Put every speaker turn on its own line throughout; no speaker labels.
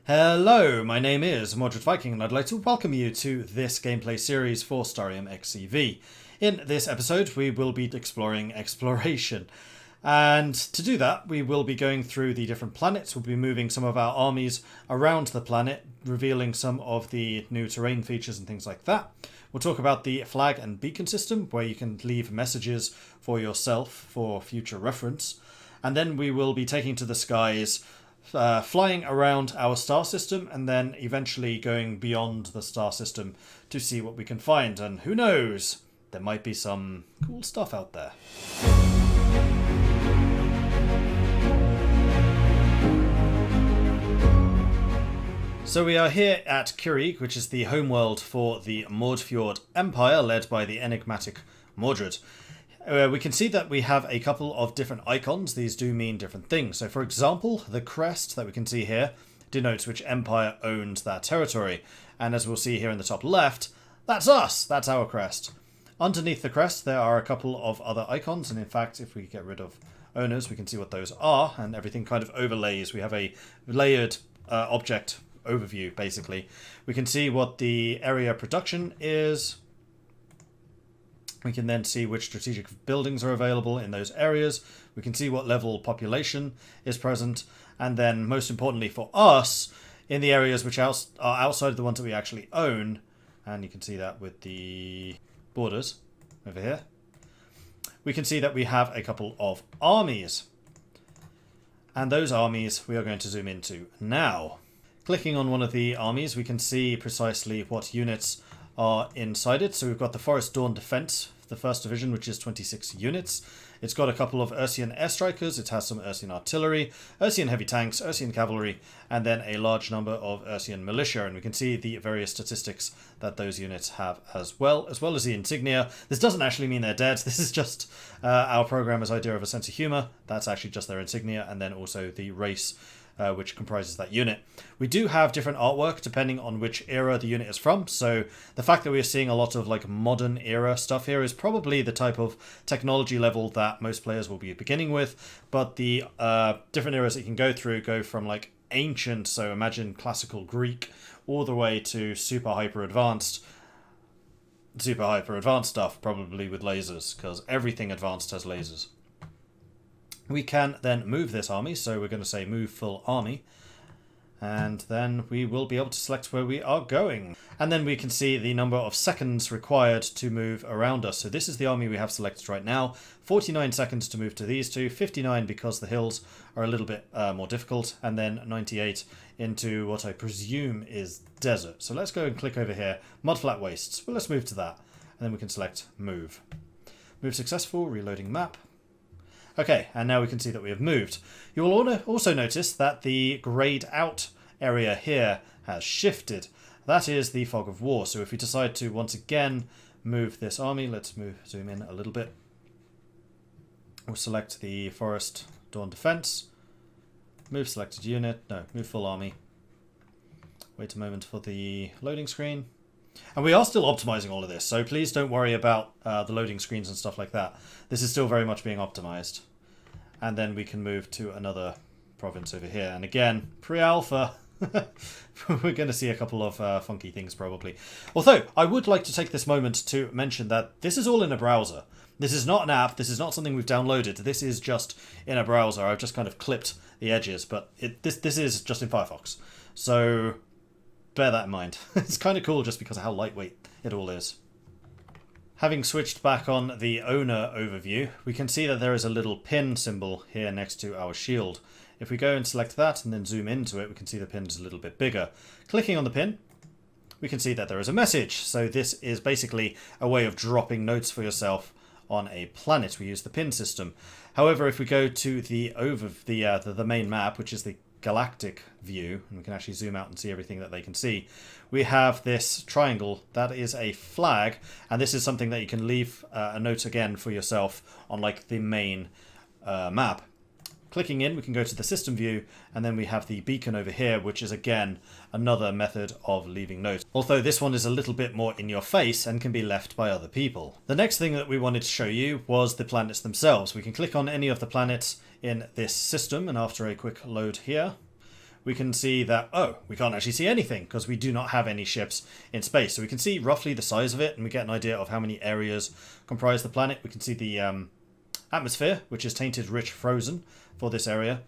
Hello, my name is Mordred Viking and I'd like to welcome you to this gameplay series for Starium XCV. In this episode we will be exploring exploration, and to do that we will be going through the different planets. We'll be moving some of our armies around the planet, revealing some of the new terrain features and things like that. We'll talk about the flag and beacon system, where you can leave messages for yourself for future reference, and then we will be taking to the skies, flying around our star system and then eventually going beyond the star system to see what we can find. And who knows, there might be some cool stuff out there. So we are here at Curig, which is the homeworld for the Mordfjord Empire, led by the enigmatic Mordred. We can see that we have a couple of different icons. These do mean different things. So for example, the crest that we can see here denotes which empire owns that territory. And as we'll see here in the top left, that's us! That's our crest. Underneath the crest there are a couple of other icons, and in fact if we get rid of owners we can see what those are, and everything kind of overlays. We have a layered object overview basically. We can see what the area production is. We can then see which strategic buildings are available in those areas. We can see what level population is present. And then, most importantly for us, in the areas which are outside of the ones that we actually own, and you can see that with the borders over here, we can see that we have a couple of armies. And those armies we are going to zoom into now. Clicking on one of the armies, we can see precisely what units are inside it. So we've got the Forest Dawn Defense, the 1st Division, which is 26 units. It's got a couple of Ursian airstrikers, it has some Ursian artillery, Ursian heavy tanks, Ursian cavalry, and then a large number of Ursian militia. And we can see the various statistics that those units have as well as the insignia. This doesn't actually mean they're dead. This is just our programmer's idea of a sense of humor. That's actually just their insignia, and then also the race which comprises that unit. We do have different artwork depending on which era the unit is from, so the fact that we're seeing a lot of like modern era stuff here is probably the type of technology level that most players will be beginning with, but the different eras that you can go through go from like ancient, so imagine classical Greek, all the way to super hyper advanced stuff, probably with lasers, because everything advanced has lasers. We can then move this army, so we're going to say move full army, and then we will be able to select where we are going. And then we can see the number of seconds required to move around us. So this is the army we have selected right now. 49 seconds to move to these two, 59 because the hills are a little bit more difficult, and then 98 into what I presume is desert. So let's go and click over here, mudflat wastes. Well, let's move to that, and then we can select move. Move successful, reloading map. Okay, and now we can see that we have moved. You will also notice that the grayed out area here has shifted. That is the fog of war. So if we decide to once again move this army, let's zoom in a little bit. We'll select the Forest Dawn Defense. Move selected unit. No, move full army. Wait a moment for the loading screen. And we are still optimizing all of this, so please don't worry about the loading screens and stuff like that. This is still very much being optimized. And then we can move to another province over here. And again, pre-alpha. We're going to see a couple of funky things probably. Although, I would like to take this moment to mention that this is all in a browser. This is not an app, this is not something we've downloaded. This is just in a browser. I've just kind of clipped the edges, but this is just in Firefox. So bear that in mind. It's kind of cool just because of how lightweight it all is. Having switched back on the owner overview, we can see that there is a little pin symbol here next to our shield. If we go and select that and then zoom into it, we can see the pin is a little bit bigger. Clicking on the pin, we can see that there is a message. So this is basically a way of dropping notes for yourself on a planet. We use the pin system. However, if we go to the main map, which is the galactic view, and we can actually zoom out and see everything that they can see, we have this triangle that is a flag, and this is something that you can leave a note again for yourself on like the main map. Clicking in, we can go to the system view, and then we have the beacon over here, which is again another method of leaving notes. Although this one is a little bit more in your face and can be left by other people. The next thing that we wanted to show you was the planets themselves. We can click on any of the planets in this system, and after a quick load here, we can see that, oh, we can't actually see anything because we do not have any ships in space. So we can see roughly the size of it, and we get an idea of how many areas comprise the planet. We can see the atmosphere, which is tainted, rich, frozen for this area.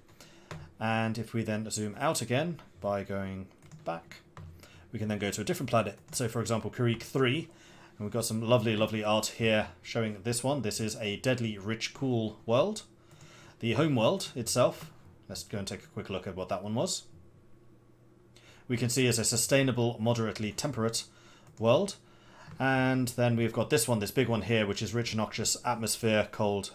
And if we then zoom out again by going back, we can then go to a different planet. So for example, Karuk 3, and we've got some lovely, lovely art here showing this one. This is a deadly, rich, cool world. The home world itself, let's go and take a quick look at what that one was. We can see as a sustainable, moderately temperate world. And then we've got this one, this big one here, which is rich, noxious atmosphere, cold...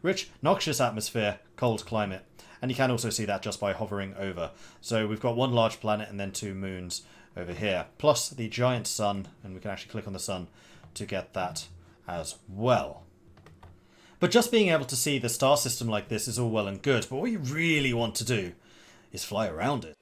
rich, noxious atmosphere, cold climate. And you can also see that just by hovering over. So we've got one large planet and then 2 moons over here, plus the giant sun, and we can actually click on the sun to get that as well. But just being able to see the star system like this is all well and good, but what you really want to do is fly around it.